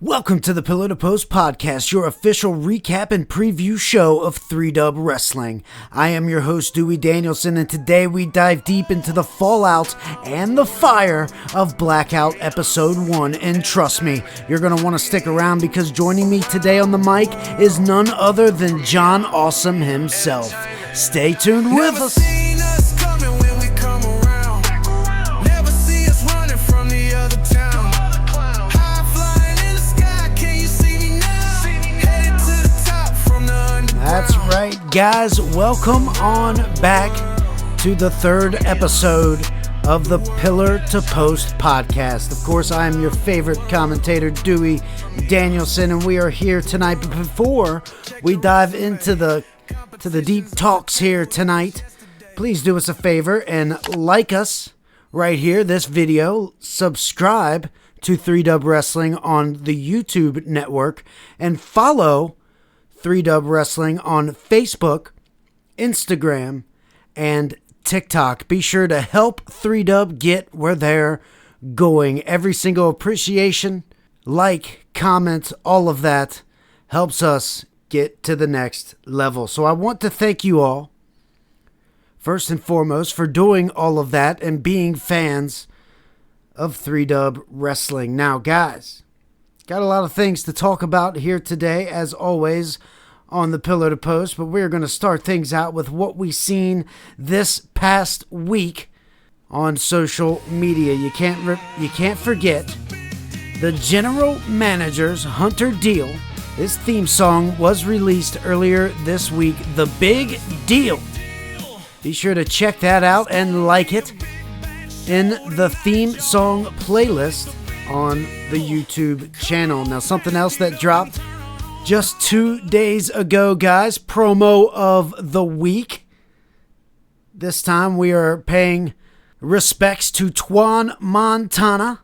Welcome to the Pillar to Post podcast, your official recap and preview show of 3Dub Wrestling. I am your host, Dewey Danielson, and today we dive deep into the fallout and the fire of Blackout Episode 1. And trust me, you're going to want to stick around because joining me today on the mic is none other than John Awesome himself. Stay tuned with us. That's right, guys. Welcome on back to the third episode of the Pillar to Post podcast. Of course, I am your favorite commentator, Dewey Danielson, and we are here tonight. But before we dive into the deep talks here tonight, please do us a favor and like us right here, this video. Subscribe to 3Dub Wrestling on the YouTube network and follow 3Dub Wrestling on Facebook, Instagram, and TikTok. Be sure to help 3Dub get where they're going. Every single appreciation, like, comment, all of that helps us get to the next level. So I want to thank you all, first and foremost, for doing all of that and being fans of 3Dub Wrestling. Now, guys, got a lot of things to talk about here today, as always, on the Pillar to Post, but we're going to start things out with what we've seen this past week on social media. You can't forget the general manager's Hunter Deal. His theme song was released earlier this week, The Big Deal. Be sure to check that out and like it in the theme song playlist on the YouTube channel. Now, something else that dropped just 2 days ago, guys, promo of the week. This time we are paying respects to Twan Montana,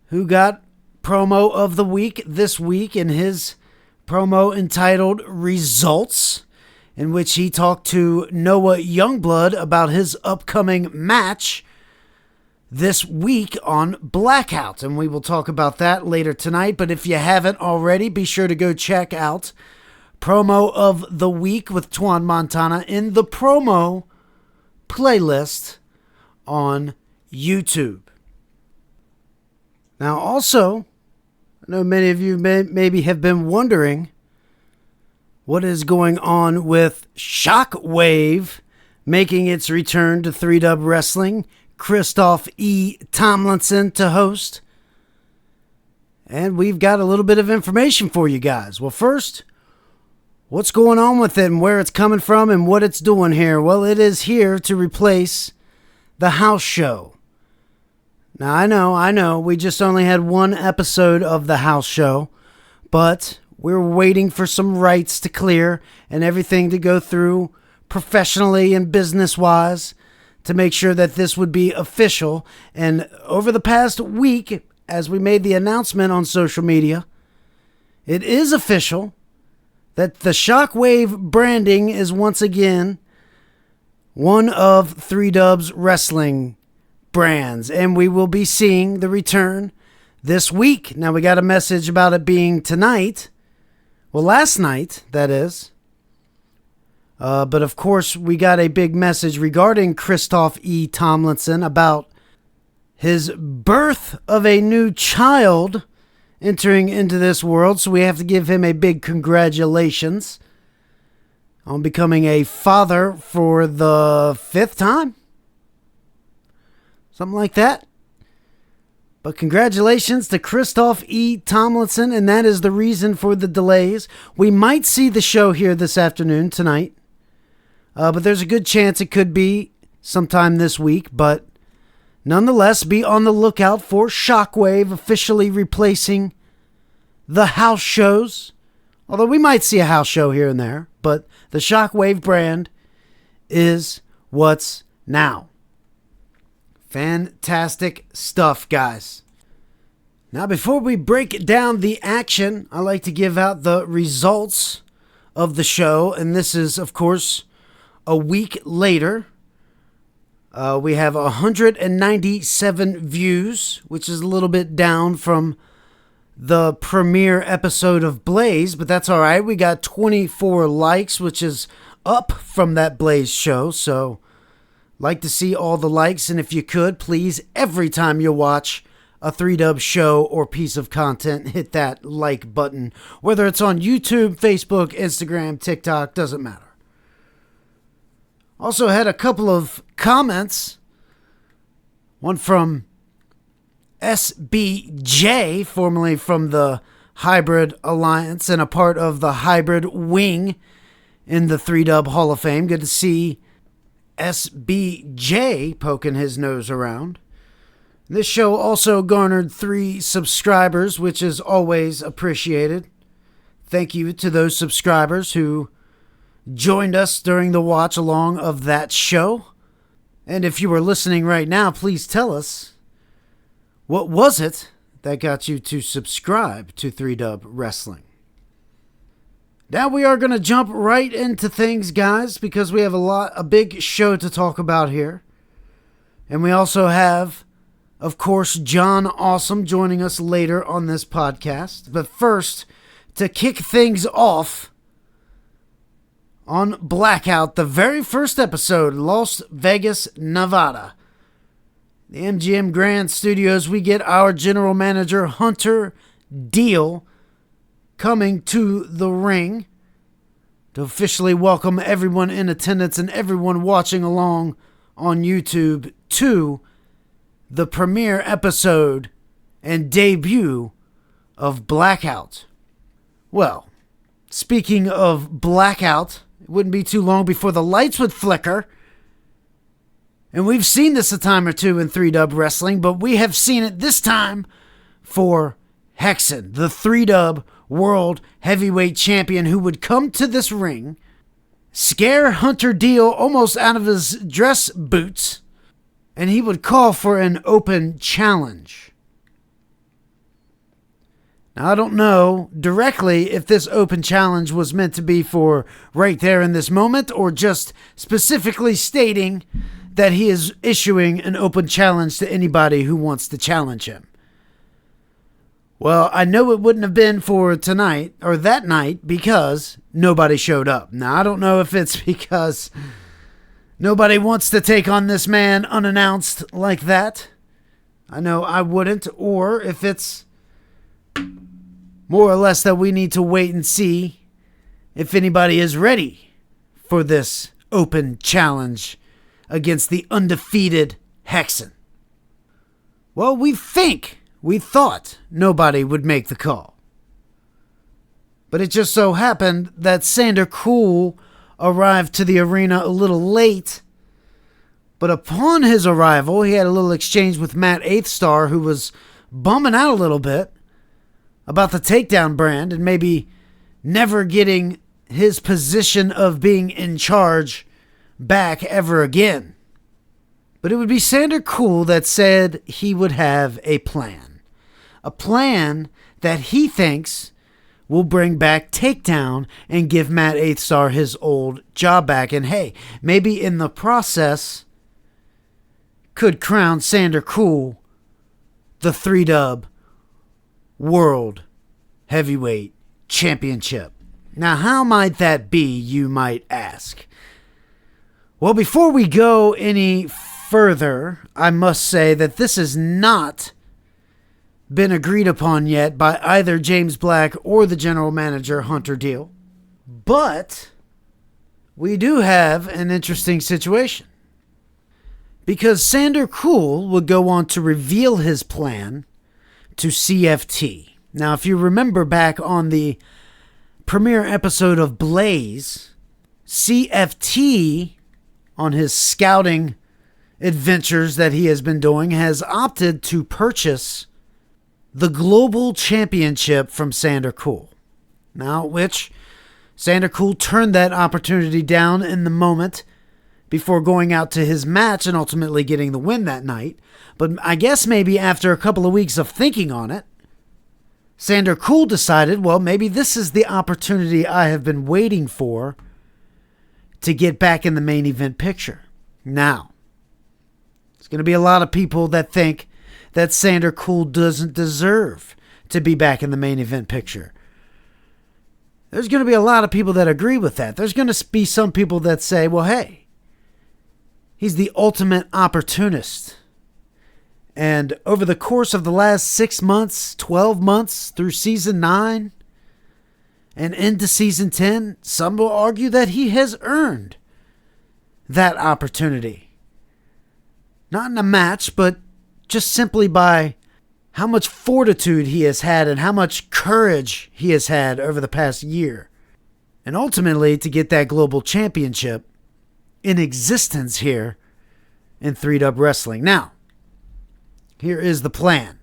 who got promo of the week this week in his promo entitled Results, in which he talked to Noah Youngblood about his upcoming match this week on Blackout, and we will talk about that later tonight. But if you haven't already, be sure to go check out Promo of the Week with Twan Montana in the promo playlist on YouTube. Now, also, I know many of you maybe have been wondering what is going on with Shockwave making its return to 3Dub Wrestling. Christoph E. Tomlinson to host. And we've got a little bit of information for you guys. Well, first, what's going on with it and where it's coming from and what it's doing here? Well, it is here to replace the house show. Now, I know, we just only had one episode of the house show, but we're waiting for some rights to clear and everything to go through professionally and business-wise to make sure that this would be official. And over the past week, as we made the announcement on social media, it is official that the Shockwave branding is once again one of 3Dub's wrestling brands. And we will be seeing the return this week. Now, we got a message about it being tonight. Well, last night, that is. But of course, we got a big message regarding Christoph E. Tomlinson about his birth of a new child entering into this world. So we have to give him a big congratulations on becoming a father for the 5th time. Something like that. But congratulations to Christoph E. Tomlinson, and that is the reason for the delays. We might see the show here this afternoon, tonight. But there's a good chance it could be sometime this week. But nonetheless, be on the lookout for Shockwave officially replacing the house shows. Although we might see a house show here and there. But the Shockwave brand is what's now. Fantastic stuff, guys. Now, before we break down the action, I like to give out the results of the show. And this is, of course, a week later. We have 197 views, which is a little bit down from the premiere episode of Blaze, but that's all right. We got 24 likes, which is up from that Blaze show, so like to see all the likes, and if you could, please, every time you watch a 3Dub show or piece of content, hit that like button, whether it's on YouTube, Facebook, Instagram, TikTok, doesn't matter. Also had a couple of comments, one from SBJ, formerly from the Hybrid Alliance and a part of the Hybrid Wing in the 3Dub Hall of Fame. Good to see SBJ poking his nose around. This show also garnered 3 subscribers, which is always appreciated. Thank you to those subscribers who joined us during the watch along of that show. And if you are listening right now, please tell us, what was it that got you to subscribe to 3Dub Wrestling? Now we are going to jump right into things, guys, because we have a big show to talk about here. And we also have, of course, John Awesome joining us later on this podcast. But first, to kick things off on Blackout, the very first episode, Las Vegas, Nevada. The MGM Grand Studios, we get our general manager, Hunter Deal, coming to the ring to officially welcome everyone in attendance and everyone watching along on YouTube to the premiere episode and debut of Blackout. Well, speaking of Blackout, it wouldn't be too long before the lights would flicker. And we've seen this a time or two in 3Dub Wrestling, but we have seen it this time for Hexen, the 3Dub World Heavyweight Champion, who would come to this ring, scare Hunter Deal almost out of his dress boots, and he would call for an open challenge. Now, I don't know directly if this open challenge was meant to be for right there in this moment, or just specifically stating that he is issuing an open challenge to anybody who wants to challenge him. Well, I know it wouldn't have been for tonight, or that night, because nobody showed up. Now, I don't know if it's because nobody wants to take on this man unannounced like that. I know I wouldn't, or if it's more or less that we need to wait and see if anybody is ready for this open challenge against the undefeated Hexen. Well, we thought nobody would make the call. But it just so happened that Sander Cool arrived to the arena a little late. But upon his arrival, he had a little exchange with Matt Eighth Star, who was bumming out a little bit about the Takedown brand and maybe never getting his position of being in charge back ever again. But it would be Sander Cool that said he would have a plan. A plan that he thinks will bring back Takedown and give Matt Eighth Star his old job back. And hey, maybe in the process could crown Sander Cool the 3Dub World Heavyweight Championship. Now, how might that be, you might ask? Well, before we go any further, I must say that this has not been agreed upon yet by either James Black or the general manager, Hunter Deal. But we do have an interesting situation, because Sander Cool would go on to reveal his plan to CFT. Now, if you remember back on the premiere episode of Blaze, CFT, on his scouting adventures that he has been doing, has opted to purchase the Global Championship from Sander Cool. Now, which Sander Cool turned that opportunity down in the moment before going out to his match and ultimately getting the win that night. But I guess maybe after a couple of weeks of thinking on it, Sander Cool decided, well, maybe this is the opportunity I have been waiting for to get back in the main event picture. Now, there's going to be a lot of people that think that Sander Cool doesn't deserve to be back in the main event picture. There's going to be a lot of people that agree with that. There's going to be some people that say, well, hey, he's the ultimate opportunist. And over the course of the last 6 months, 12 months through season 9 and into season 10, some will argue that he has earned that opportunity. Not in a match, but just simply by how much fortitude he has had and how much courage he has had over the past year. And ultimately to get that global championship in existence here in 3-Dub Wrestling. Now, here is the plan.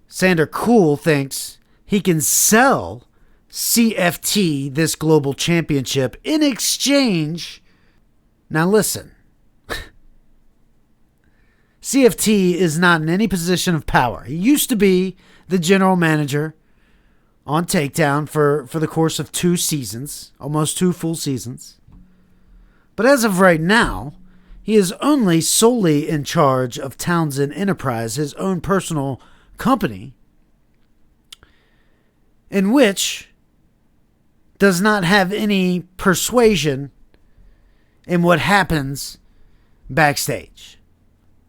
Sander Cool thinks he can sell CFT this global championship in exchange. Now listen. CFT is not in any position of power. He used to be the general manager on Takedown for the course of 2 seasons, almost 2 full seasons. But as of right now, he is only solely in charge of Townsend Enterprise, his own personal company, in which does not have any persuasion in what happens backstage.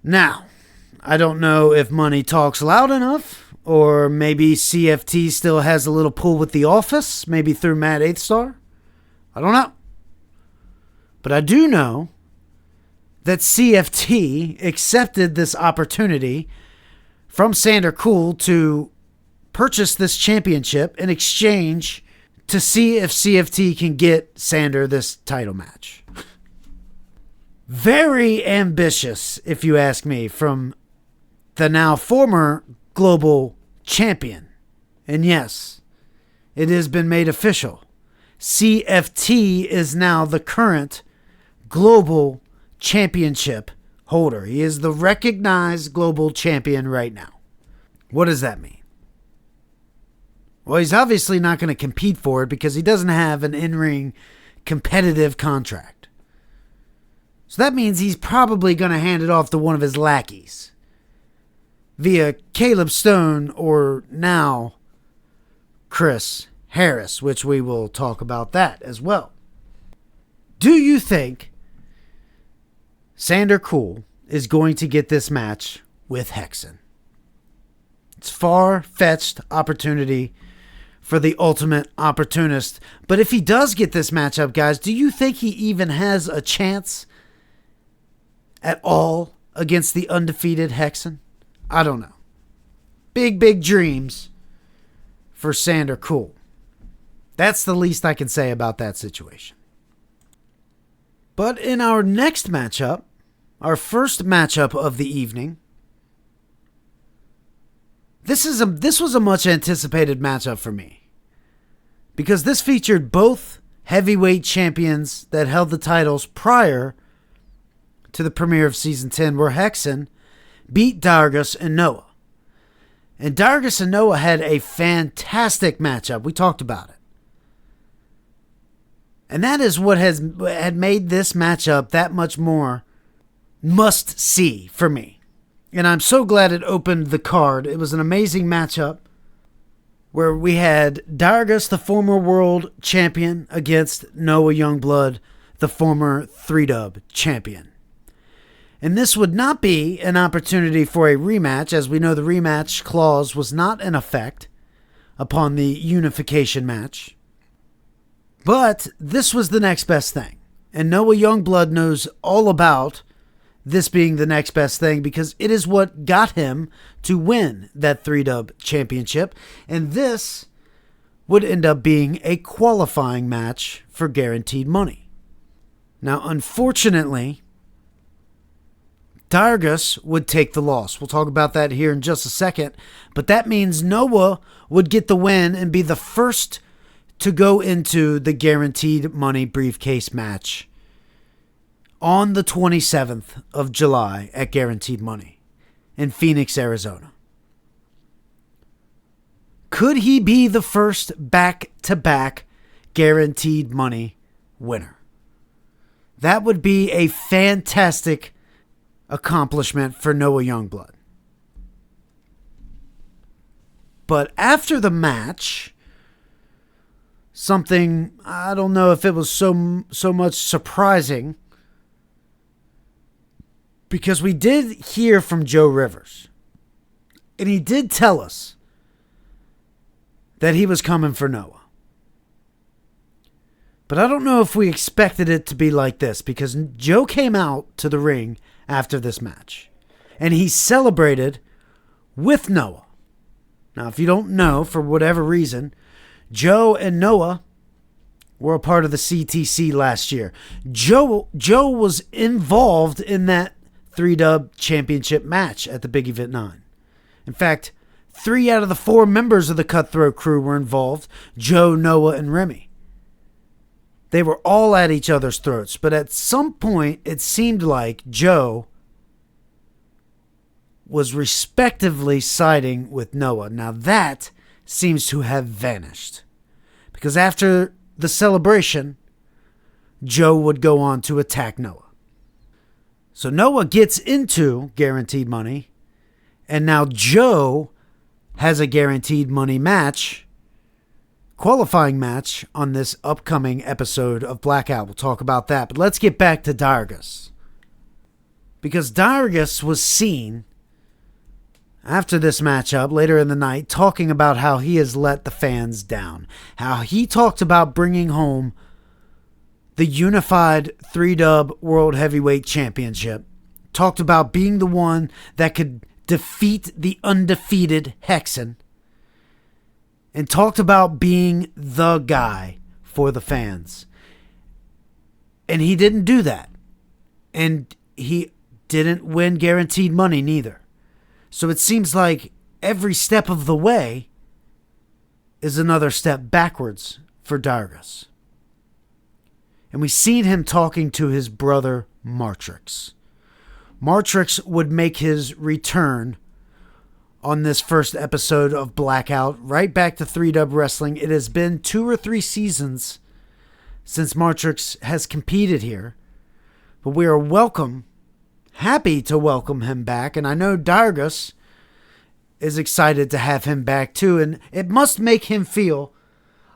Now, I don't know if money talks loud enough, or maybe CFT still has a little pull with the office, maybe through Matt 8th Star. I don't know. But I do know that CFT accepted this opportunity from Sander Cool to purchase this championship in exchange to see if CFT can get Sander this title match. Very ambitious, if you ask me, from the now former global champion. And yes, it has been made official. CFT is now the current global championship holder. He is the recognized global champion right now. What does that mean? Well, he's obviously not going to compete for it because he doesn't have an in-ring competitive contract. So that means he's probably going to hand it off to one of his lackeys via Caleb Stone or now Chris Harris, which we will talk about that as well. Do you think Sander Cool is going to get this match with Hexen? It's far-fetched opportunity for the ultimate opportunist. But if he does get this matchup, guys, do you think he even has a chance at all against the undefeated Hexen? I don't know. Big dreams for Sander Cool. That's the least I can say about that situation. But in our next matchup, our first matchup of the evening, this was a much anticipated matchup for me because this featured both heavyweight champions that held the titles prior to the premiere of season 10, where Hexen beat Dargus and Noah. And Dargus and Noah had a fantastic matchup. We talked about it. And that is what had made this matchup that much more must-see for me. And I'm so glad it opened the card. It was an amazing matchup where we had Dargus, the former world champion, against Noah Youngblood, the former 3-Dub champion. And this would not be an opportunity for a rematch, as we know the rematch clause was not in effect upon the unification match. But this was the next best thing. And Noah Youngblood knows all about this being the next best thing because it is what got him to win that 3-Dub championship. And this would end up being a qualifying match for guaranteed money. Now, unfortunately, Dargus would take the loss. We'll talk about that here in just a second. But that means Noah would get the win and be the first to go into the guaranteed money briefcase match on the 27th of July at Guaranteed Money in Phoenix, Arizona. Could he be the first back-to-back Guaranteed Money winner? That would be a fantastic accomplishment for Noah Youngblood. But after the match, something, I don't know if it was so much surprising, because we did hear from Joe Rivers, and he did tell us that he was coming for Noah. But I don't know if we expected it to be like this, because Joe came out to the ring after this match, and he celebrated with Noah. Now, if you don't know, for whatever reason, Joe and Noah were a part of the CTC last year. Joe was involved in that 3-dub championship match at the Big Event 9. In fact, 3 out of the 4 members of the Cutthroat crew were involved: Joe, Noah, and Remy. They were all at each other's throats, but at some point it seemed like Joe was respectively siding with Noah. Now that seems to have vanished, because after the celebration, Joe would go on to attack Noah. So Noah gets into guaranteed money, and now Joe has a guaranteed money match, qualifying match, on this upcoming episode of Blackout. We'll talk about that, but let's get back to Dargus, because Dargus was seen after this matchup later in the night talking about how he has let the fans down, how he talked about bringing home the unified 3-dub World Heavyweight Championship, talked about being the one that could defeat the undefeated Hexen, and talked about being the guy for the fans. And he didn't do that. And he didn't win guaranteed money neither. So it seems like every step of the way is another step backwards for Dargus. And we've seen him talking to his brother Martrix. Martrix would make his return on this first episode of Blackout, right back to 3-dub wrestling. It has been 2 or 3 seasons since Martrix has competed here, but we are happy to welcome him back, and I know Dargus is excited to have him back too, and it must make him feel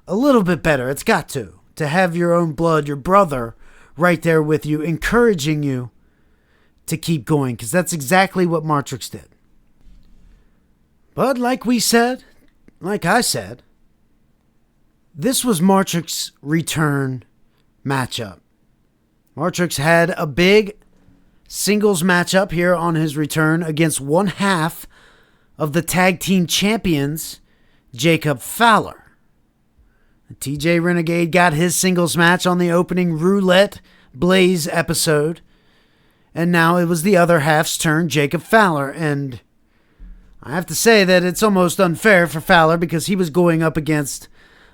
a little bit better. It's got to have your own blood, your brother, right there with you, encouraging you to keep going, because that's exactly what Martrix did. But like I said, this was Martrix's return matchup. Martrix had a big singles matchup here on his return against one half of the tag team champions, Jacob Fowler. TJ Renegade got his singles match on the opening Roulette Blaze episode, and now it was the other half's turn, Jacob Fowler, and I have to say that it's almost unfair for Fowler, because he was going up against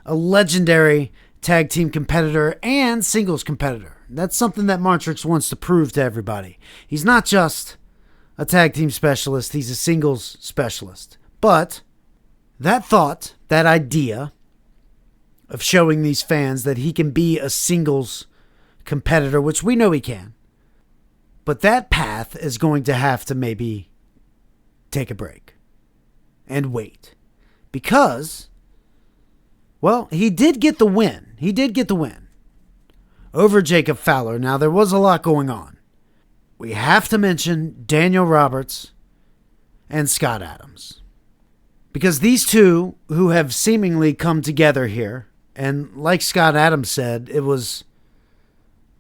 a legendary tag team competitor and singles competitor. That's something that Martrix wants to prove to everybody. He's not just a tag team specialist, he's a singles specialist. But that thought, that idea of showing these fans that he can be a singles competitor, which we know he can, but that path is going to have to maybe take a break and wait. Because, well, he did get the win. He did get the win over Jacob Fowler. Now, there was a lot going on. We have to mention Daniel Roberts and Scott Adams, because these two who have seemingly come together here, and like Scott Adams said, it was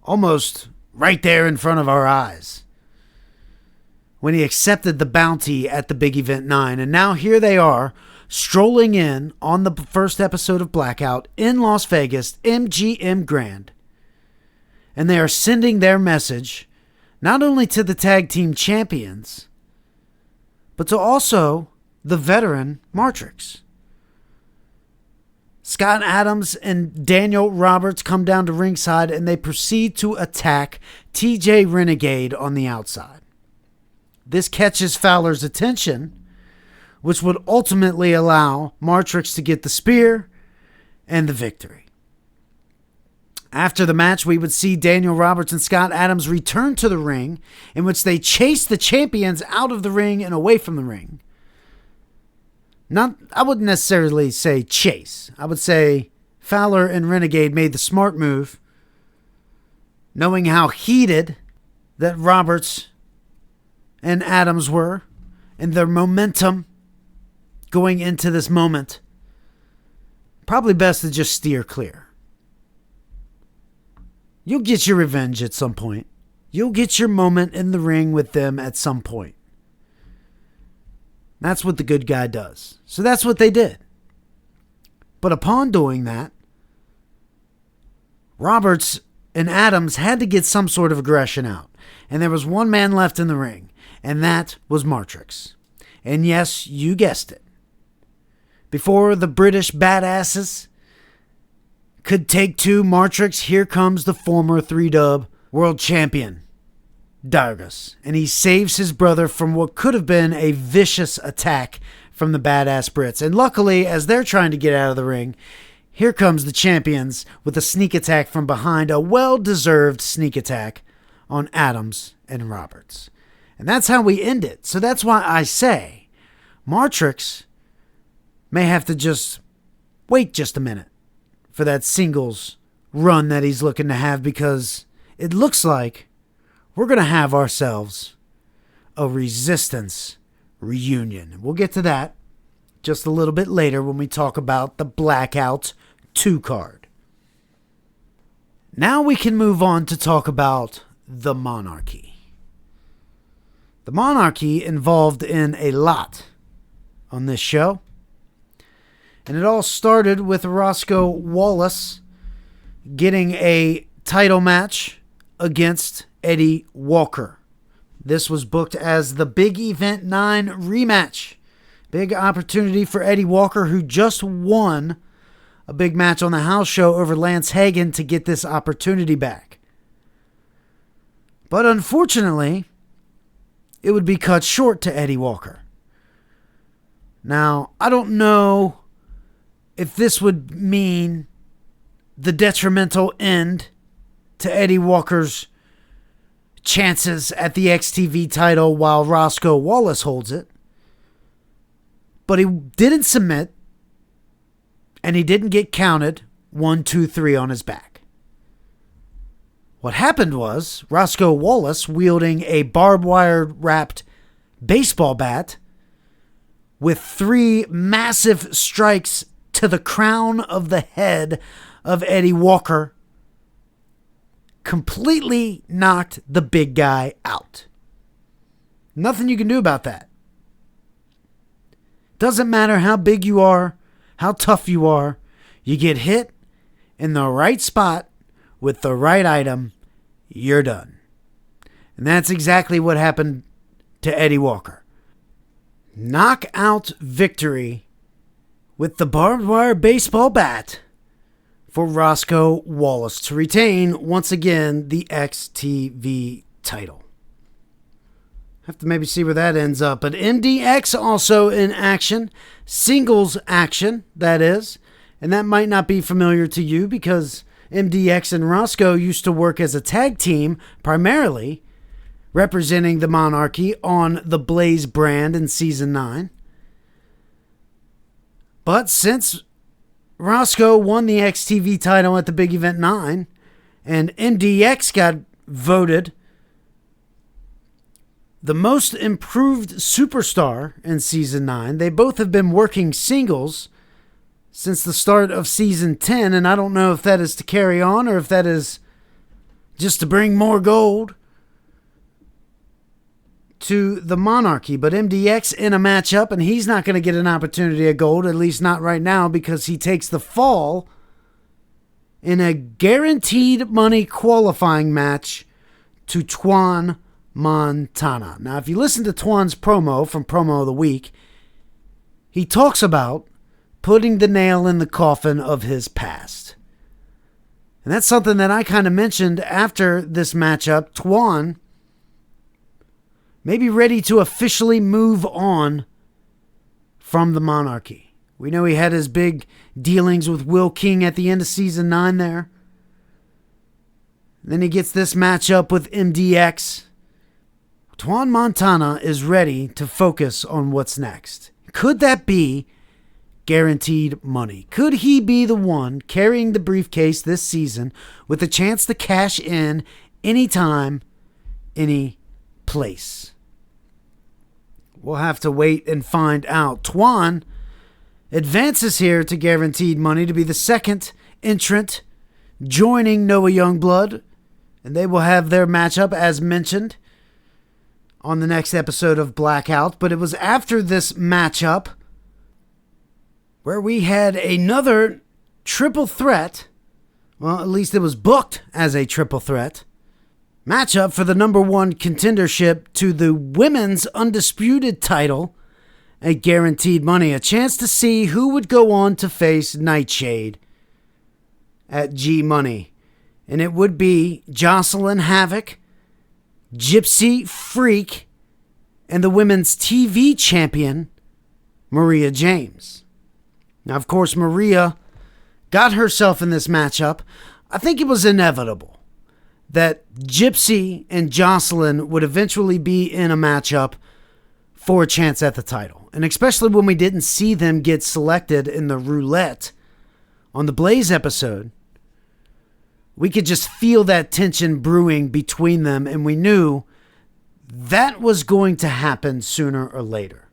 almost right there in front of our eyes when he accepted the bounty at the Big Event 9. And now here they are, strolling in on the first episode of Blackout in Las Vegas, MGM Grand. And they are sending their message not only to the tag team champions, but to also the veteran Martrix. Scott Adams and Daniel Roberts come down to ringside, and they proceed to attack TJ Renegade on the outside. This catches Fowler's attention, which would ultimately allow Martrix to get the spear and the victory. After the match, we would see Daniel Roberts and Scott Adams return to the ring, in which they chase the champions out of the ring and away from the ring. I wouldn't necessarily say chase. I would say Fowler and Renegade made the smart move, knowing how heated that Roberts and Adams were and their momentum going into this moment. Probably best to just steer clear. You'll get your revenge at some point. You'll get your moment in the ring with them at some point. That's what the good guy does. So that's what they did. But upon doing that, Roberts and Adams had to get some sort of aggression out. And there was one man left in the ring, and that was Martrix. And yes, you guessed it. Before the British badasses could take two Martrix, here comes the former 3-dub world champion, Dargus. And he saves his brother from what could have been a vicious attack from the badass Brits. And luckily, as they're trying to get out of the ring, here comes the champions with a sneak attack from behind, a well-deserved sneak attack on Adams and Roberts. And that's how we end it. So that's why I say Martrix may have to just wait just a minute for that singles run that he's looking to have, because it looks like we're going to have ourselves a Resistance reunion. We'll get to that just a little bit later when we talk about the Blackout 2 card. Now we can move on to talk about the Monarchy. The Monarchy involved in a lot on this show. And it all started with Roscoe Wallace getting a title match against Eddie Walker. This was booked as the Big Event 9 rematch. Big opportunity for Eddie Walker, who just won a big match on the house show over Lance Hagen, to get this opportunity back. But unfortunately, it would be cut short to Eddie Walker. Now, I don't know if this would mean the detrimental end to Eddie Walker's chances at the XTV title while Roscoe Wallace holds it. But he didn't submit, and he didn't get counted 1, 2, 3 on his back. What happened was Roscoe Wallace, wielding a barbed wire wrapped baseball bat with 3 massive strikes to the crown of the head of Eddie Walker, completely knocked the big guy out. Nothing you can do about that. Doesn't matter how big you are, how tough you are, you get hit in the right spot with the right item, you're done. And that's exactly what happened to Eddie Walker. Knockout victory with the barbed wire baseball bat for Roscoe Wallace to retain, once again, the XTV title. Have to maybe see where that ends up. But MDX also in action. Singles action, that is. And that might not be familiar to you, because MDX and Roscoe used to work as a tag team, primarily representing the Monarchy on the Blaze brand in Season 9. But since Roscoe won the XTV title at the Big Event 9, and MDX got voted the most improved superstar in Season 9, they both have been working singles since the start of Season 10, and I don't know if that is to carry on or if that is just to bring more gold to the Monarchy. But MDX in a matchup, and he's not going to get an opportunity at gold, at least not right now, because he takes the fall in a guaranteed money qualifying match to Twan Montana. Now, if you listen to Twan's promo from Promo of the Week, he talks about putting the nail in the coffin of his past. And that's something that I kind of mentioned after this matchup. Twan may be ready to officially move on from the Monarchy. We know he had his big dealings with Will King at the end of Season 9 there. Then he gets this matchup with MDX. Twan Montana is ready to focus on what's next. Could that be guaranteed money. Could he be the one carrying the briefcase this season with a chance to cash in anytime, any place? We'll have to wait and find out. Twan advances here to guaranteed money to be the second entrant joining Noah Youngblood, and they will have their matchup as mentioned on the next episode of Blackout. But it was after this matchup where we had another triple threat, well, at least it was booked as a triple threat, matchup for the number one contendership to the women's undisputed title and guaranteed money. A chance to see who would go on to face Nightshade at G Money. And it would be Jocelyn Havoc, Gypsy Freak, and the women's TV champion, Maria James. Now, of course, Maria got herself in this matchup. I think it was inevitable that Gypsy and Jocelyn would eventually be in a matchup for a chance at the title. And especially when we didn't see them get selected in the roulette on the Blaze episode, we could just feel that tension brewing between them, and we knew that was going to happen sooner or later.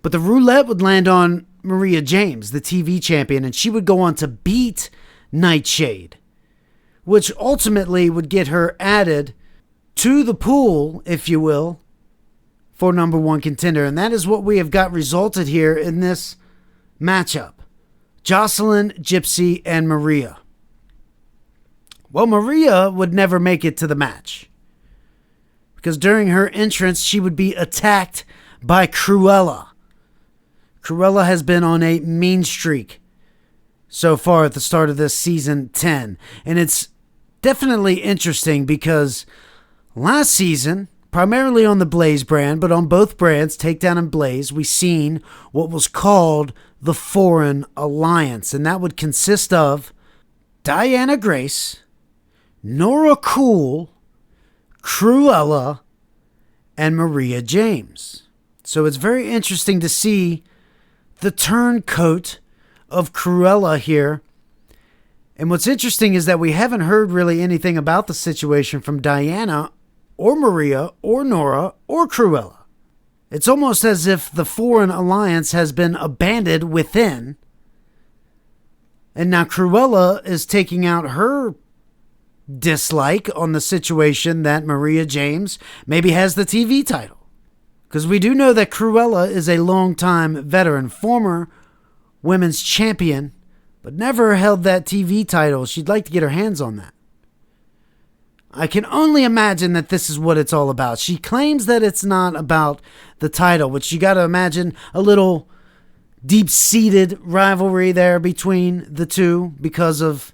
But the roulette would land on Maria James, the TV champion, and she would go on to beat Nightshade, which ultimately would get her added to the pool, if you will, for number one contender. And that is what we have got resulted here in this matchup. Jocelyn, Gypsy, and Maria. Well, Maria would never make it to the match, because during her entrance, she would be attacked by Cruella. Cruella has been on a mean streak so far at the start of this season 10. And it's definitely interesting because last season, primarily on the Blaze brand, but on both brands, Takedown and Blaze, we seen what was called the Foreign Alliance. And that would consist of Diana Grace, Nora Cool, Cruella, and Maria James. So it's very interesting to see the turncoat of Cruella here. And what's interesting is that we haven't heard really anything about the situation from Diana or Maria or Nora or Cruella. It's almost as if the Foreign Alliance has been abandoned within, and now Cruella is taking out her dislike on the situation that Maria James maybe has the TV title. Because we do know that Cruella is a longtime veteran, former women's champion, but never held that TV title. She'd like to get her hands on that. I can only imagine that this is what it's all about. She claims that it's not about the title, which you got to imagine a little deep-seated rivalry there between the two because of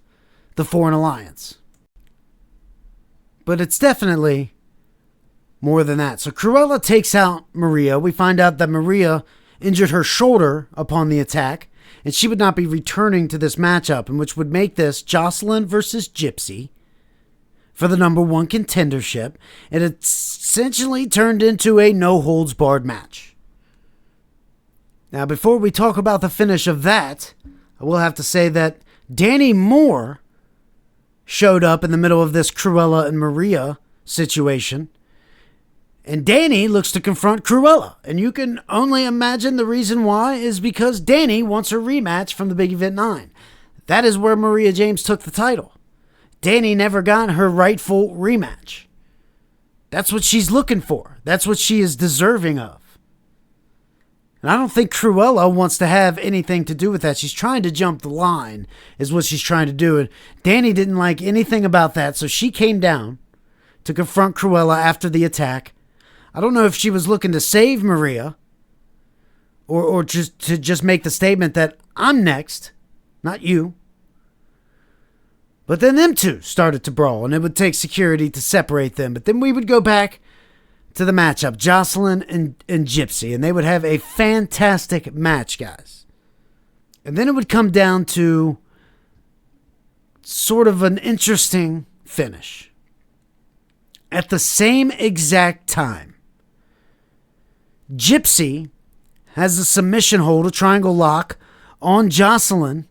the Foreign Alliance. But it's definitely more than that. So Cruella takes out Maria. We find out that Maria injured her shoulder upon the attack, and she would not be returning to this matchup, and which would make this Jocelyn versus Gypsy for the number one contendership. And it essentially turned into a no-holds-barred match. Now, before we talk about the finish of that, I will have to say that Danny Moore showed up in the middle of this Cruella and Maria situation. And Danny looks to confront Cruella. And you can only imagine the reason why is because Danny wants a rematch from the Big Event 9. That is where Maria James took the title. Danny never got her rightful rematch. That's what she's looking for. That's what she is deserving of. And I don't think Cruella wants to have anything to do with that. She's trying to jump the line is what she's trying to do. And Danny didn't like anything about that. So she came down to confront Cruella after the attack. I don't know if she was looking to save Maria or just to make the statement that I'm next, not you. But then them two started to brawl, and it would take security to separate them. But then we would go back to the matchup, Jocelyn and Gypsy, and they would have a fantastic match, guys. And then it would come down to sort of an interesting finish. At the same exact time, Gypsy has a submission hold, a triangle lock, on Jocelyn,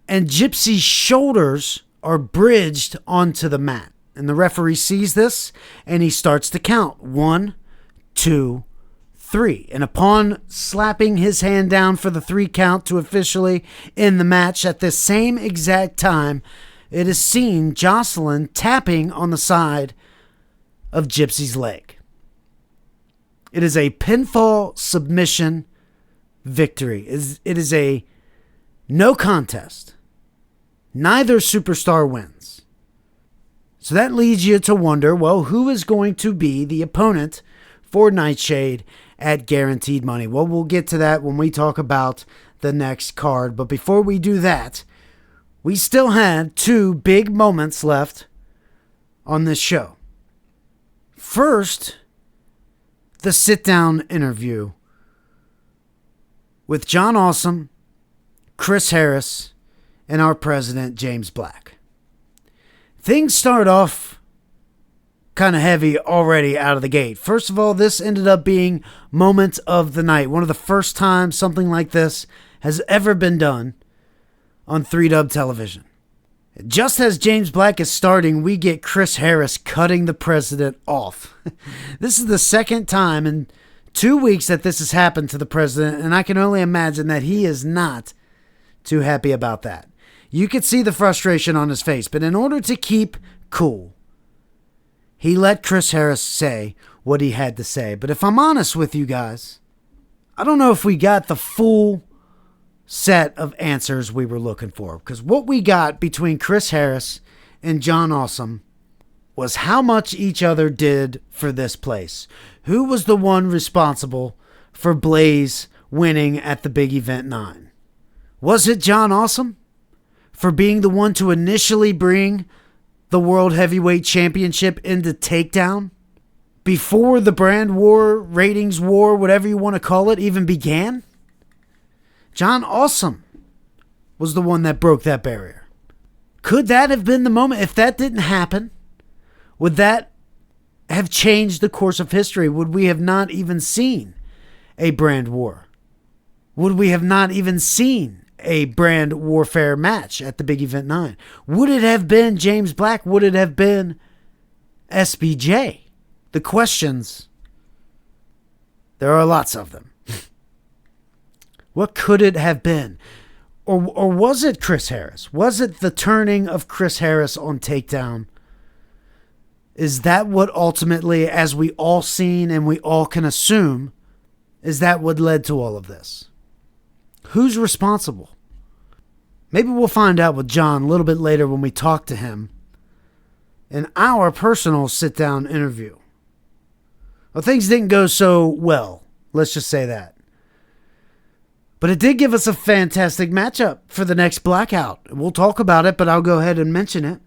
and Gypsy's shoulders are bridged onto the mat. And the referee sees this, and he starts to count. 1, 2, 3. And upon slapping his hand down for the 3 count to officially end the match, at the same exact time, it is seen Jocelyn tapping on the side of Gypsy's leg. It is a pinfall submission victory. It is a no contest. Neither superstar wins. So that leads you to wonder, well, who is going to be the opponent for Nightshade at Guaranteed Money? Well, we'll get to that when we talk about the next card. But before we do that, we still had 2 big moments left on this show. First, the sit-down interview with John Awesome, Chris Harris, and our president, James Black. Things start off kind of heavy already out of the gate. First of all, this ended up being moment of the night. One of the first times something like this has ever been done on 3Dub television. Just as James Black is starting, we get Chris Harris cutting the president off. This is the second time in 2 weeks that this has happened to the president, and I can only imagine that he is not too happy about that. You could see the frustration on his face, but in order to keep cool, he let Chris Harris say what he had to say. But if I'm honest with you guys, I don't know if we got the full set of answers we were looking for. Because what we got between Chris Harris and John Awesome was how much each other did for this place. Who was the one responsible for Blaze winning at the Big Event 9? Was it John Awesome? For being the one to initially bring the World Heavyweight Championship into Takedown before the brand war, ratings war, whatever you want to call it, even began? John Awesome was the one that broke that barrier. Could that have been the moment? If that didn't happen, would that have changed the course of history? Would we have not even seen a brand war? Would we have not even seen a brand warfare match at the Big Event 9? Would it have been James Black? Would it have been SBJ? The questions, there are lots of them. What could it have been? Or was it Chris Harris? Was it the turning of Chris Harris on Takedown? Is that what ultimately, as we all seen and we all can assume, is that what led to all of this? Who's responsible? Maybe we'll find out with John a little bit later when we talk to him in our personal sit-down interview. Well, things didn't go so well. Let's just say that. But it did give us a fantastic matchup for the next Blackout. We'll talk about it, but I'll go ahead and mention it.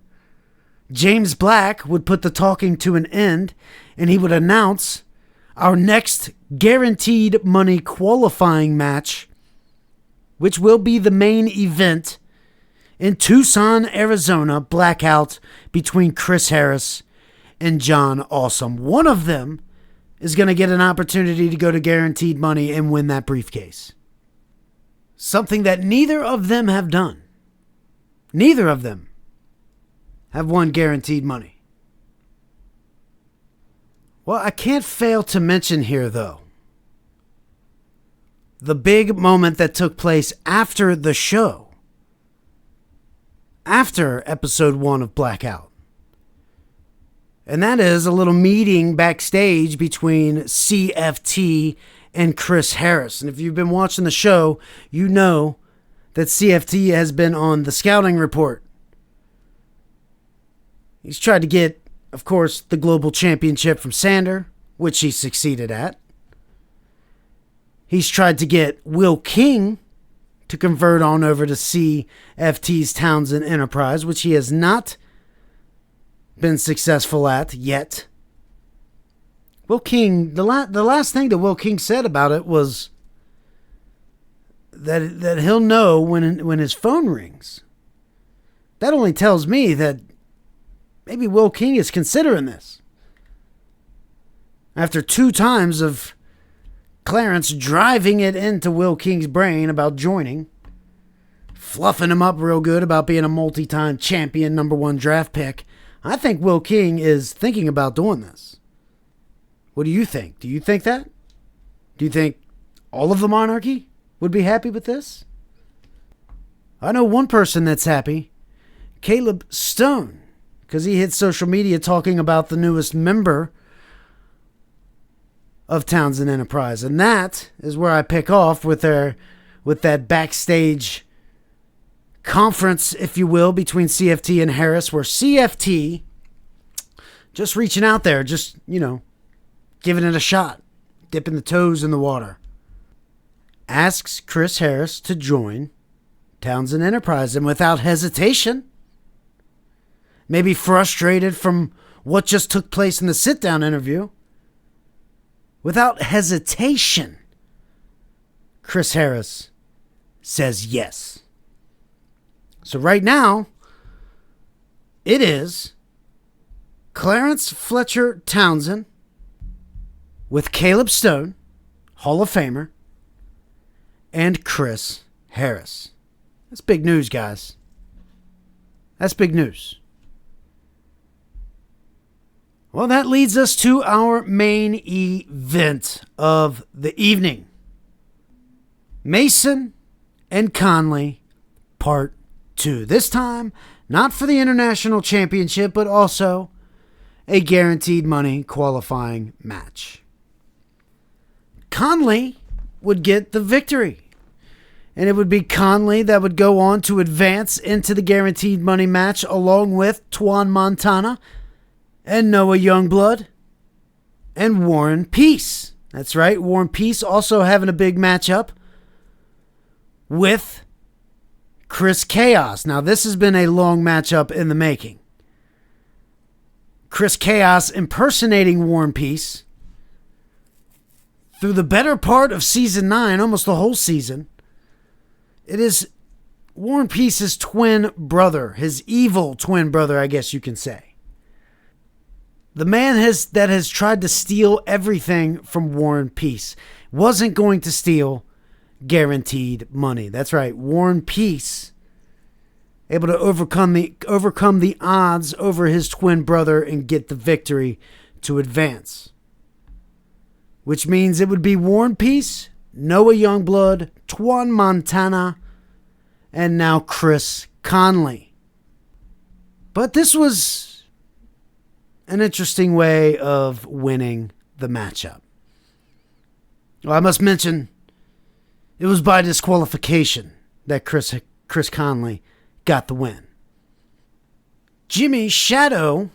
James Black would put the talking to an end, and he would announce our next Guaranteed Money qualifying match, which will be the main event in Tucson, Arizona, Blackout between Chris Harris and John Awesome. One of them is going to get an opportunity to go to Guaranteed Money and win that briefcase. Something that neither of them have done. Neither of them have won Guaranteed Money. Well, I can't fail to mention here, though, the big moment that took place after the show. After episode 1 of Blackout. And that is a little meeting backstage between CFT and Chris Harris. And if you've been watching the show, you know that CFT has been on the scouting report. He's tried to get, of course, the global championship from Sander, which he succeeded at. He's tried to get Will King to convert on over to CFT's Townsend Enterprise, which he has not been successful at yet. Will King, the last thing that Will King said about it was that he'll know when his phone rings. That only tells me that maybe Will King is considering this. After 2 times of Clarence driving it into Will King's brain about joining, fluffing him up real good about being a multi-time champion number 1 draft pick. I think Will King is thinking about doing this. What do you think? Do you think that? Do you think all of the monarchy would be happy with this? I know one person that's happy, Caleb Stone, because he hit social media talking about the newest member of Townsend Enterprise. And that is where I pick off with that backstage conference, if you will, between CFT and Harris, where CFT just reaching out there, just, giving it a shot, dipping the toes in the water, asks Chris Harris to join Townsend Enterprise. And without hesitation, maybe frustrated from what just took place in the sit-down interview, without hesitation, Chris Harris says yes. So right now, it is Clarence Fletcher Townsend with Caleb Stone, Hall of Famer, and Chris Harris. That's big news, guys. That's big news. Well, that leads us to our main event of the evening. Mason and Conley, Part 2. This time, not for the International Championship, but also a guaranteed money qualifying match. Conley would get the victory. And it would be Conley that would go on to advance into the guaranteed money match along with Twan Montana and Noah Youngblood and Warren Peace. That's right, Warren Peace also having a big matchup with Chris Chaos. Now, this has been a long matchup in the making. Chris Chaos impersonating Warren Peace through the better part of Season 9, almost the whole season. It is Warren Peace's twin brother, his evil twin brother, I guess you can say. The man that has tried to steal everything from Warren Peace wasn't going to steal guaranteed money. That's right, Warren Peace able to overcome the odds over his twin brother and get the victory to advance. Which means it would be Warren Peace, Noah Youngblood, Twan Montana, and now Chris Conley. But this was an interesting way of winning the matchup. Well, I must mention, it was by disqualification that Chris Conley got the win. Jimmy Shadow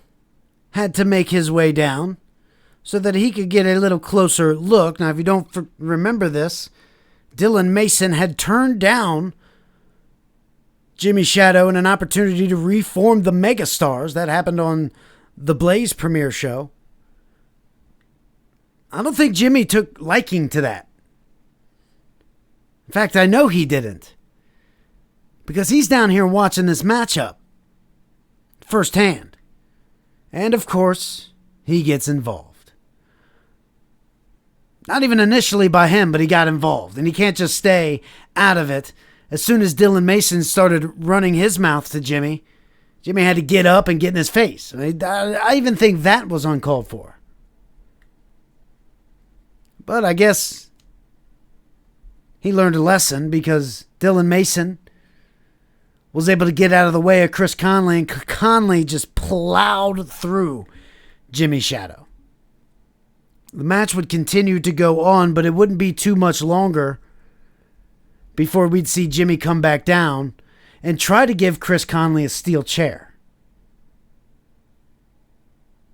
had to make his way down so that he could get a little closer look. Now, if you don't remember this, Dylan Mason had turned down Jimmy Shadow and an opportunity to reform the Megastars. That happened on the Blaze premiere show. I don't think Jimmy took liking to that. In fact, I know he didn't. Because he's down here watching this matchup firsthand. And of course, he gets involved. Not even initially by him, but he got involved. And he can't just stay out of it. As soon as Dylan Mason started running his mouth to Jimmy, Jimmy had to get up and get in his face. I even think that was uncalled for. But I guess he learned a lesson because Dylan Mason was able to get out of the way of Chris Conley, and Conley just plowed through Jimmy Shadow. The match would continue to go on, but it wouldn't be too much longer before we'd see Jimmy come back down and try to give Chris Conley a steel chair.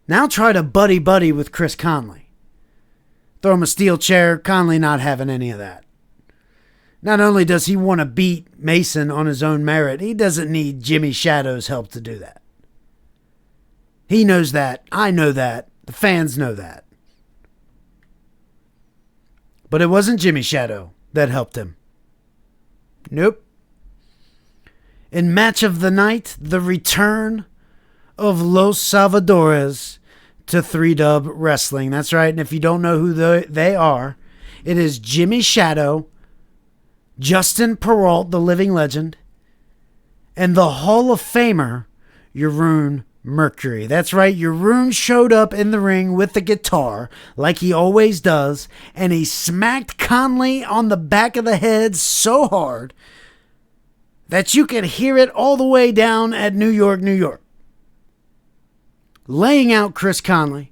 Now try to buddy-buddy with Chris Conley. Throw him a steel chair, Conley not having any of that. Not only does he want to beat Mason on his own merit, he doesn't need Jimmy Shadow's help to do that. He knows that. I know that. The fans know that. But it wasn't Jimmy Shadow that helped him. Nope. In match of the night, the return of Los Salvadores to 3-Dub Wrestling. That's right, and if you don't know who they are, It is Jimmy Shadow, Justin Perrault, the living legend, and the Hall of Famer, Jeroen Mercury. That's right, Jeroen showed up in the ring with the guitar, like he always does, and he smacked Conley on the back of the head so hard that you could hear it all the way down at New York, New York, laying out Chris Conley,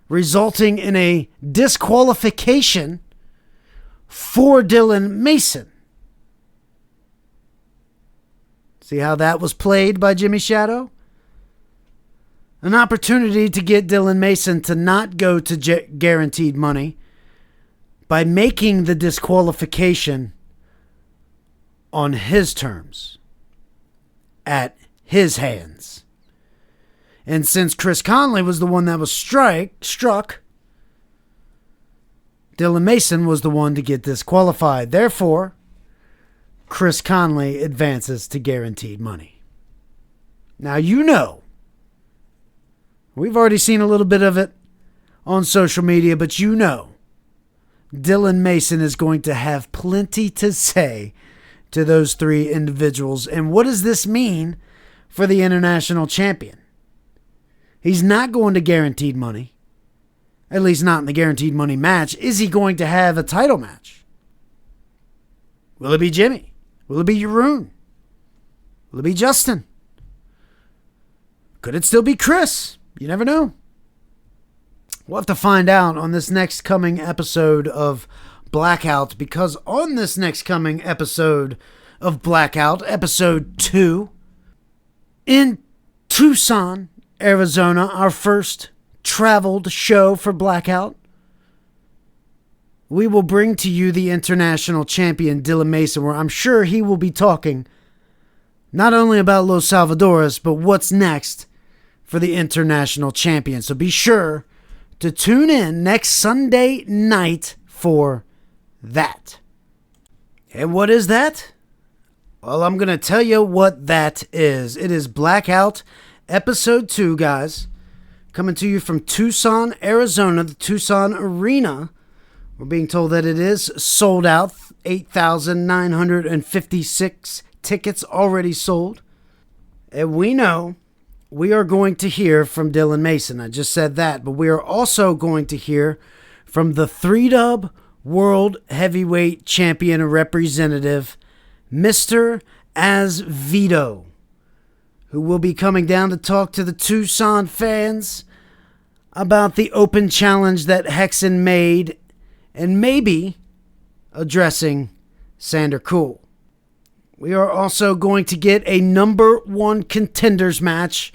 resulting in a disqualification for Dylan Mason. See how that was played by Jimmy Shadow? An opportunity to get Dylan Mason to not go to guaranteed money by making the disqualification on his terms, at his hands. And since Chris Conley was the one that was struck, Dylan Mason was the one to get disqualified. Therefore, Chris Conley advances to guaranteed money. Now, you know, we've already seen a little bit of it on social media, but you know, Dylan Mason is going to have plenty to say to those three individuals. And what does this mean for the international champion? He's not going to guaranteed money, at least not in the guaranteed money match. Is he going to have a title match? Will it be Jimmy? Will it be Jeroen? Will it be Justin? Could it still be Chris? You never know. We'll have to find out on this next coming episode of Blackout, because on this next coming episode of Blackout, episode 2, in Tucson, Arizona, our first traveled show for Blackout, we will bring to you the international champion Dylan Mason, where I'm sure he will be talking not only about Los Salvadores, but what's next for the international champion. So be sure to tune in next Sunday night for that. And what is that? Well, I'm going to tell you what that is. It is Blackout episode 2, guys. Coming to you from Tucson, Arizona, the Tucson Arena. We're being told that it is sold out. 8,956 tickets already sold. And we know we are going to hear from Dylan Mason. I just said that. But we are also going to hear from the 3-dub World Heavyweight Champion representative, Mr. Azvito, who will be coming down to talk to the Tucson fans about the open challenge that Hexen made, and maybe addressing Sander Cool. We are also going to get a number 1 contenders match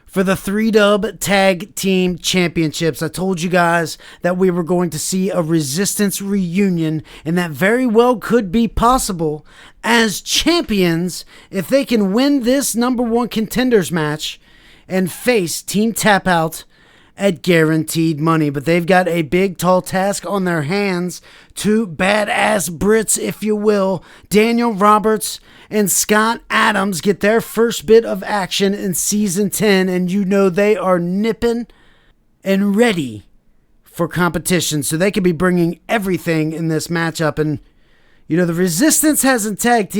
for the 3-dub Tag Team Championships. I told you guys that we were going to see a Resistance reunion, and that very well could be possible as champions if they can win this number 1 contenders match and face Team Tap Out at guaranteed money. But they've got a big, tall task on their hands. 2 badass Brits, if you will. Daniel Roberts and Scott Adams get their first bit of action in Season 10, and you know they are nipping and ready for competition, so they could be bringing everything in this matchup. And you know, the Resistance hasn't tagged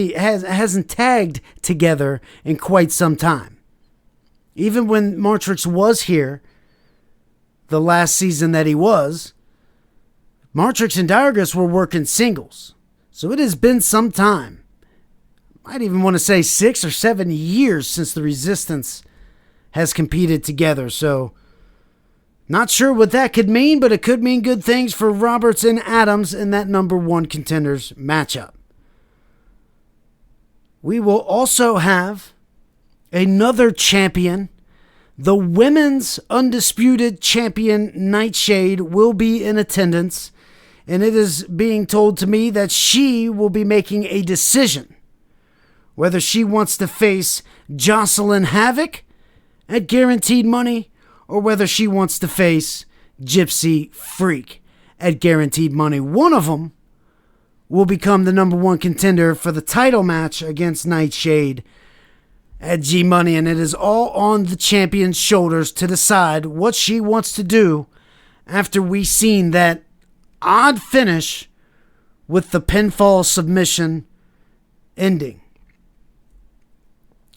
together in quite some time. Even when Martrix was here, the last season that he was, Martrix and Diregus were working singles. So it has been some time. I'd even want to say 6 or 7 years since the Resistance has competed together. So not sure what that could mean, but it could mean good things for Roberts and Adams in that number 1 contenders matchup. We will also have another champion. The women's undisputed champion, Nightshade, will be in attendance, and it is being told to me that she will be making a decision whether she wants to face Jocelyn Havoc at guaranteed money or whether she wants to face Gypsy Freak at guaranteed money. One of them will become the number 1 contender for the title match against Nightshade at G Money, and it is all on the champion's shoulders to decide what she wants to do after we seen that odd finish with the pinfall submission ending.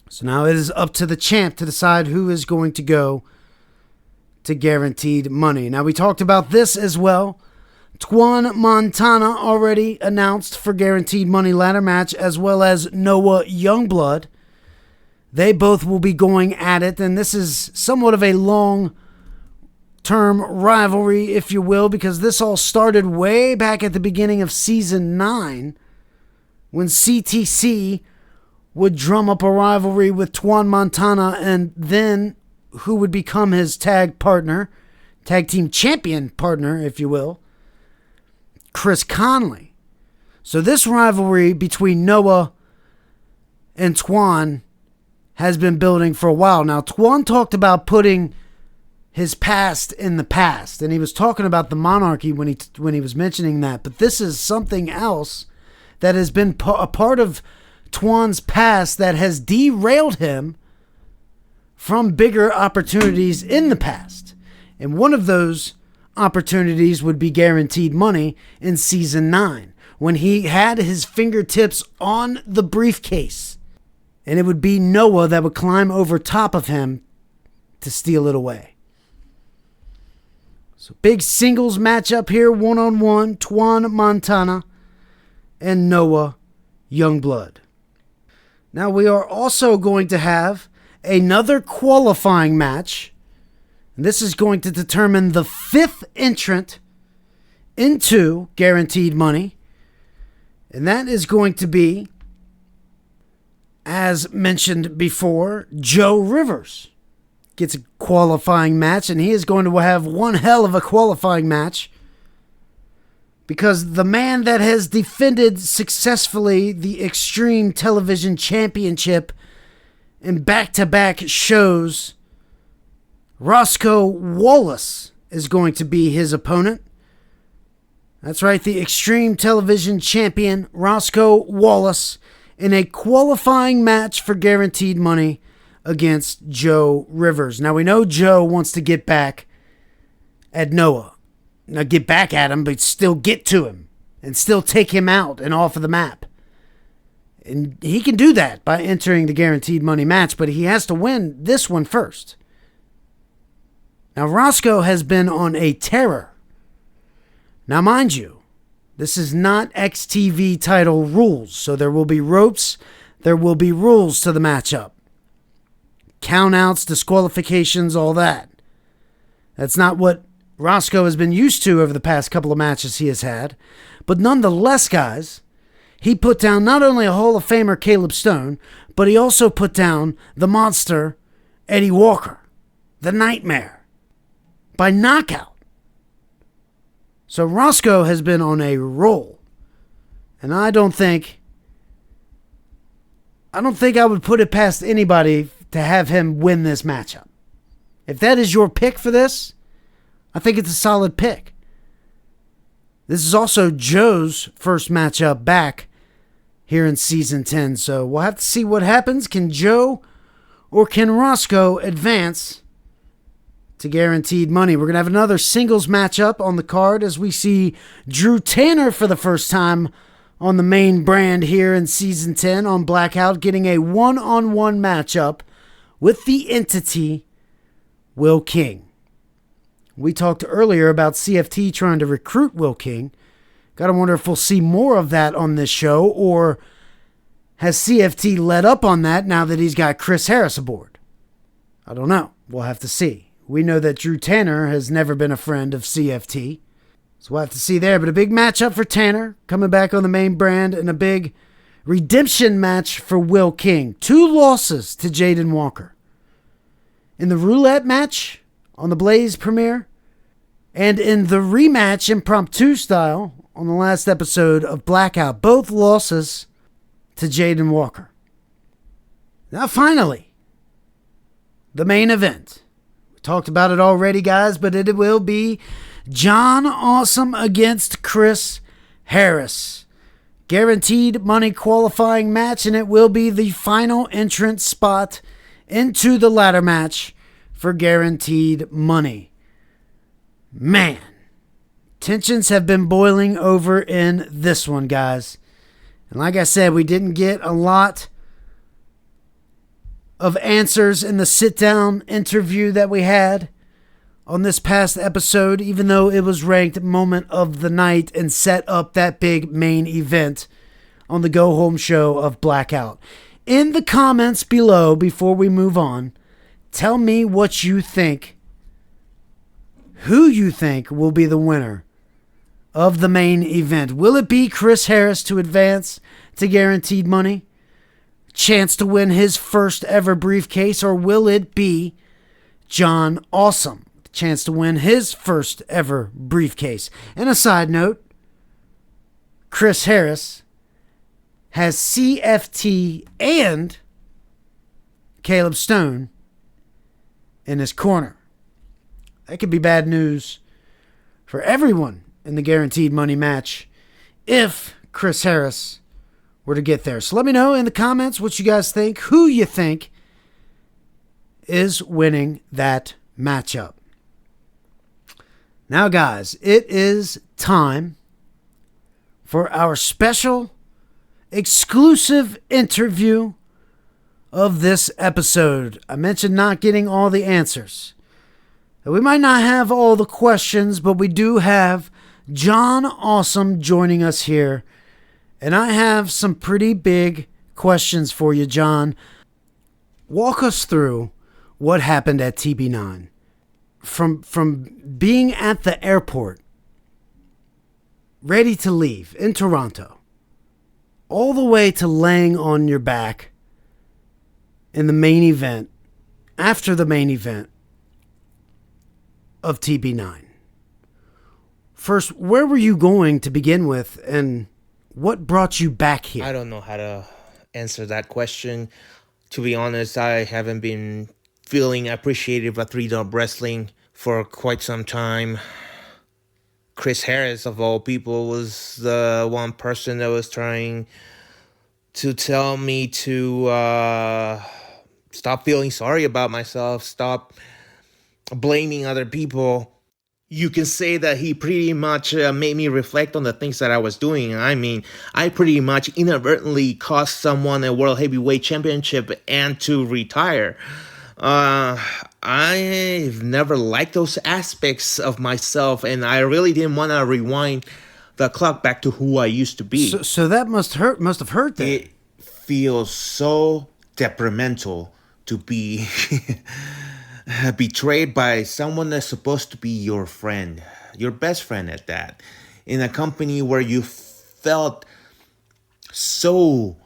So now it is up to the champ to decide who is going to go to Guaranteed Money. Now, we talked about this as well. Twan Montana already announced for Guaranteed Money ladder match, as well as Noah Youngblood. They both will be going at it, and this is somewhat of a long-term rivalry, if you will, because this all started way back at the beginning of Season 9 when CTC would drum up a rivalry with Twan Montana and then who would become his tag team champion partner, if you will, Chris Conley. So this rivalry between Noah and Twan has been building for a while. Now, Twan talked about putting his past in the past, and he was talking about the monarchy when he was mentioning that. But this is something else that has been a part of Twan's past that has derailed him from bigger opportunities in the past. And one of those opportunities would be Guaranteed Money in Season 9, when he had his fingertips on the briefcase. And it would be Noah that would climb over top of him to steal it away. So big singles matchup here, one-on-one, Twan Montana and Noah Youngblood. Now we are also going to have another qualifying match. And this is going to determine the 5th entrant into Guaranteed Money. And that is going to be, as mentioned before, Joe Rivers gets a qualifying match, and he is going to have one hell of a qualifying match, because the man that has defended successfully the Extreme Television Championship in back-to-back shows, Roscoe Wallace, is going to be his opponent. That's right, the Extreme Television Champion, Roscoe Wallace, in a qualifying match for Guaranteed Money against Joe Rivers. Now, we know Joe wants to get back at Noah. Now, get back at him, but still get to him and still take him out and off of the map. And he can do that by entering the Guaranteed Money match, but he has to win this one first. Now, Roscoe has been on a tear. Now, mind you, this is not XTV title rules, so there will be ropes, there will be rules to the matchup. Countouts, disqualifications, all that. That's not what Roscoe has been used to over the past couple of matches he has had. But nonetheless, guys, he put down not only a Hall of Famer, Caleb Stone, but he also put down the monster, Eddie Walker, the Nightmare, by knockout. So Roscoe has been on a roll. And I don't think I would put it past anybody to have him win this matchup. If that is your pick for this, I think it's a solid pick. This is also Joe's first matchup back here in Season 10, so we'll have to see what happens. Can Joe or can Roscoe advance to Guaranteed Money? We're going to have another singles matchup on the card as we see Drew Tanner for the first time on the main brand here in Season 10 on Blackout, getting a one-on-one matchup with the entity Will King. We talked earlier about CFT trying to recruit Will King. Gotta wonder if we'll see more of that on this show, or has CFT let up on that now that he's got Chris Harris aboard? I don't know. We'll have to see. We know that Drew Tanner has never been a friend of CFT, so we'll have to see there. But a big matchup for Tanner, coming back on the main brand, and a big redemption match for Will King. 2 losses to Jaden Walker. In the roulette match on the Blaze premiere, and in the rematch impromptu style on the last episode of Blackout, both losses to Jaden Walker. Now finally, the main event. We talked about it already, guys, but it will be John Awesome against Chris Harris. Guaranteed Money qualifying match, and it will be the final entrance spot into the ladder match for Guaranteed Money. Man, Tensions have been boiling over in this one, guys. And like I said, we didn't get a lot of answers in the sit-down interview that we had on this past episode, even though it was ranked moment of the night and set up that big main event on the go-home show of Blackout. In the comments below, before we move on, tell me what you think, who you think will be the winner of the main event. Will it be Chris Harris to advance to guaranteed money? Chance to win his first ever briefcase, or will it be John Awesome? Chance to win his first ever briefcase. And a side note, Chris Harris has CFT and Caleb Stone in his corner. That could be bad news for everyone in the guaranteed money match if Chris Harris were to get there. So let me know in the comments what you guys think, who you think is winning that matchup. Now, guys, it is time for our special exclusive interview of this episode. I mentioned not getting all the answers. We might not have all the questions, but we do have John Awesome joining us here. And I have some pretty big questions for you, John. Walk us through what happened at TB9. From being at the airport, ready to leave in Toronto, all the way to laying on your back in the main event, after the main event of TB9. First, where were you going to begin with, and what brought you back here? I don't know how to answer that question. To be honest, I haven't been feeling appreciative of 3-Dub Wrestling for quite some time. Chris Harris, of all people, was the one person that was trying to tell me to stop feeling sorry about myself, stop blaming other people. You can say that he pretty much made me reflect on the things that I was doing. I mean, I pretty much inadvertently cost someone a World Heavyweight Championship and to retire. I've never liked those aspects of myself, and I really didn't want to rewind the clock back to who I used to be. So that must have hurt that. It feels so detrimental to be betrayed by someone that's supposed to be your friend, your best friend at that, in a company where you felt so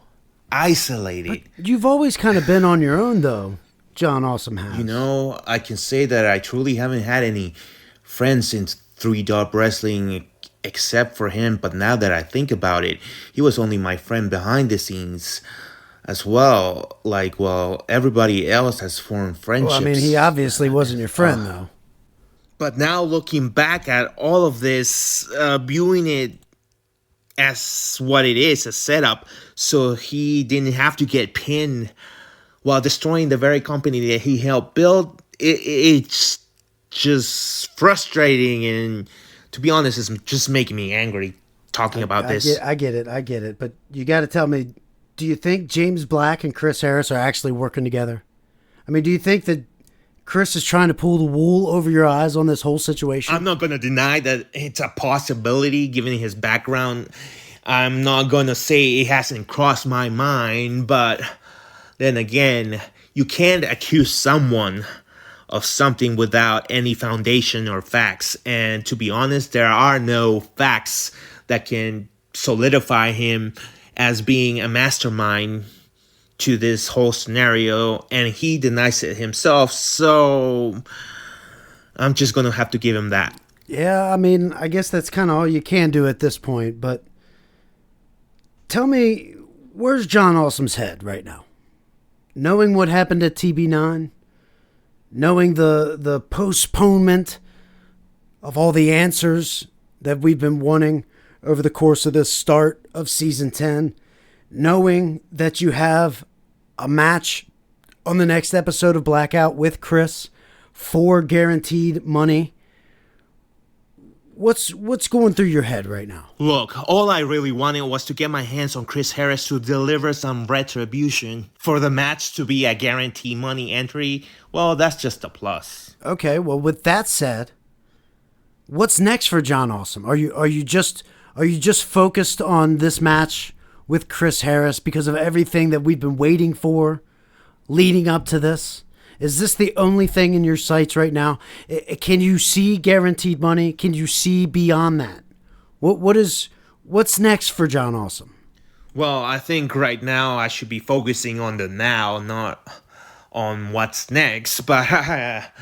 isolated. But you've always kind of been on your own, though. John Awesome has. You know, I can say that I truly haven't had any friends since 3-Dub Wrestling except for him. But now that I think about it, he was only my friend behind the scenes as well. Like, well, everybody else has formed friendships. Well, I mean, he obviously wasn't your friend, though. But now looking back at all of this, viewing it as what it is, a setup, so he didn't have to get pinned while destroying the very company that he helped build, it's just frustrating, and to be honest, it's just making me angry talking about this. I get it. But you got to tell me, do you think James Black and Chris Harris are actually working together? I mean, do you think that Chris is trying to pull the wool over your eyes on this whole situation? I'm not going to deny that it's a possibility, given his background. I'm not going to say it hasn't crossed my mind, but then again, you can't accuse someone of something without any foundation or facts. And to be honest, there are no facts that can solidify him as being a mastermind to this whole scenario. And he denies it himself. So I'm just going to have to give him that. Yeah, I mean, I guess that's kind of all you can do at this point. But tell me, where's John Awesome's head right now? Knowing what happened at TB9, knowing the postponement of all the answers that we've been wanting over the course of this start of Season 10, knowing that you have a match on the next episode of Blackout with Chris for guaranteed money, what's going through your head right now? Look, all I really wanted was to get my hands on Chris Harris to deliver some retribution. For the match to be a guarantee money entry, well, that's just a plus. Okay, well, with that said, what's next for John Awesome? Are you just focused on this match with Chris Harris because of everything that we've been waiting for leading up to this? Is this the only thing in your sights right now? Can you see guaranteed money? Can you see beyond that? What's next for John Awesome? Well, I think right now I should be focusing on the now, not on what's next. But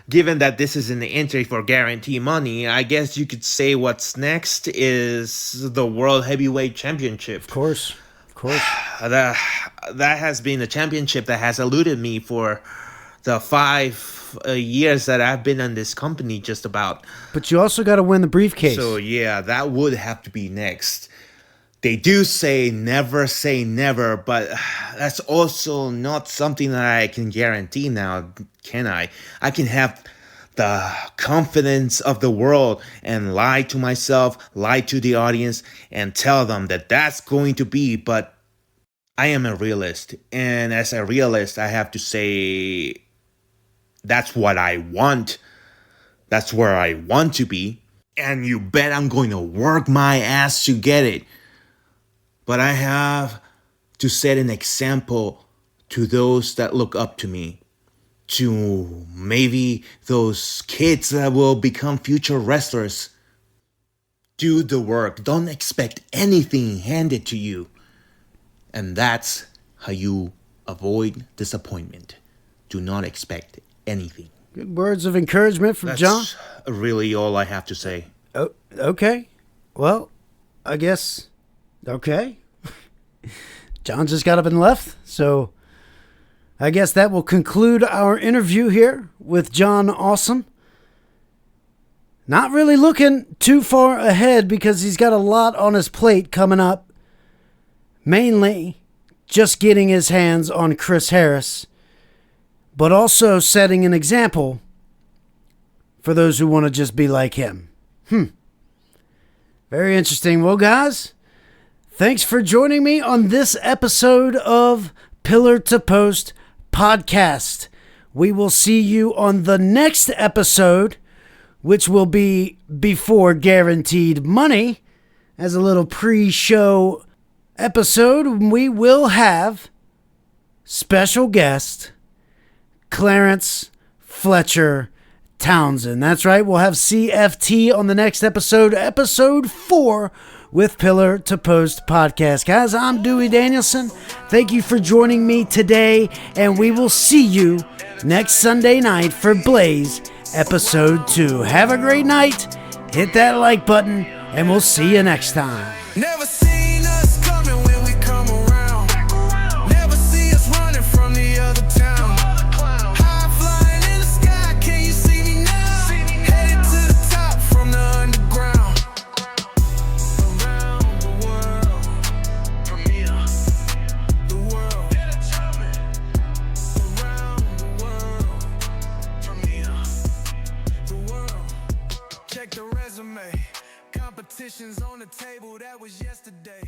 given that this is an entry for guarantee money, I guess you could say what's next is the World Heavyweight Championship. Of course. That has been a championship that has eluded me for the 5 years that I've been in this company, just about. But you also got to win the briefcase. So yeah, that would have to be next. They do say never, but that's also not something that I can guarantee now, can I? I can have the confidence of the world and lie to myself, lie to the audience, and tell them that that's going to be, but I am a realist. And as a realist, I have to say that's what I want. That's where I want to be. And you bet I'm going to work my ass to get it. But I have to set an example to those that look up to me, to maybe those kids that will become future wrestlers. Do the work. Don't expect anything handed to you. And that's how you avoid disappointment. Do not expect anything. Good words of encouragement from John. That's really all I have to say. Oh, okay. Well, I guess... Okay. John just got up and left, so I guess that will conclude our interview here with John Awesome. Not really looking too far ahead because he's got a lot on his plate coming up. Mainly just getting his hands on Chris Harris, but also setting an example for those who want to just be like him. Very interesting. Well, guys, thanks for joining me on this episode of Pillar to Post Podcast. We will see you on the next episode, which will be before Guaranteed Money. As a little pre-show episode, we will have special guest Clarence Fletcher Townsend. That's right, we'll have CFT on the next episode, episode 4 with Pillar to Post Podcast. Guys, I'm Dewey Danielson. Thank you for joining me today, and we will see you next Sunday night for Blaze episode 2. Have a great night. Hit that like button, and we'll see you next time. Never seen us coming when we come around. Never see us running from the other town. High flying in the sky, can you see me now? Headed to the top from the underground. Around the world, from here, the world. Around the world, from here, the world. Check the resume. Competition's on the table, that was yesterday.